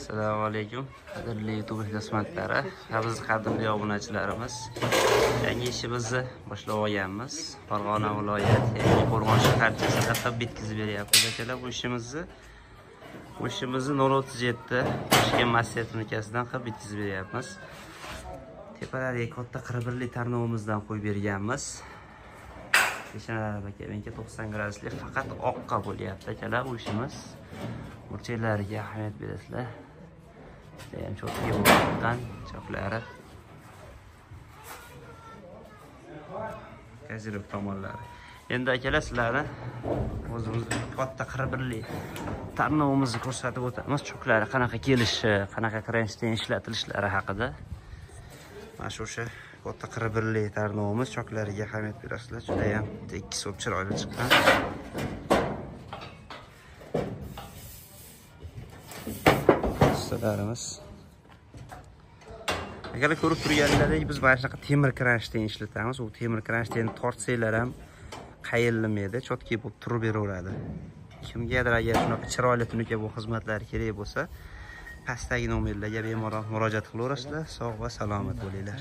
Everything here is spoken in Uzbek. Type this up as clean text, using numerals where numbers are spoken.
Assalomu alaykum. Qadrli YouTube xizmatlari, biz qadrli obunachilarimiz. Yangi ishimizni boshlab olganmiz. Farg'ona viloyati, yangi Qo'rg'on shaharchasida qilib bitkizib beryapmiz akalar bu ishimizni. Bu ishimizni 037 Toshkent Masjid markazidan qilib bitkizib beryapmiz. Tepalariga katta 41 tarnovimizdan qo'yib berganmiz. Peshanalari aka, menga 90 gradusli faqat oqqa bo'lyapti akalar bu ishimiz. Burchaklariga ahamiyat berasizlar. Judayam cho'tga bo'lgan choplari. Kazirov tomonlari. Endi akalar sizlarni o'zimiz katta 41 tarnovimizni ko'rsatib o'tamiz. Cho'klari qanaqa kelishi, qanaqa kranshtayn ishlatilishlari haqida. Mana shu o'sha katta 41 tarnovimiz choklariga ahamiyat berasizlar. Judayam tekis va chiroyli chiqqan. Ustalarimiz. Agar ko'rib turganlaringizdek biz mana shunaqa temir kranshtayn ishlatamiz. U temir kranshtaynni tortsanglar ham qayilmaydi, chotki bo'lib turib beraveradi. Kimgadir agar shunaqa chiroyli tunuka bu xizmatlar kerak bo'lsa, pastdagi nomerlarga bemalol murojaat qilaverasizlar. Sog' va salomat bo'linglar.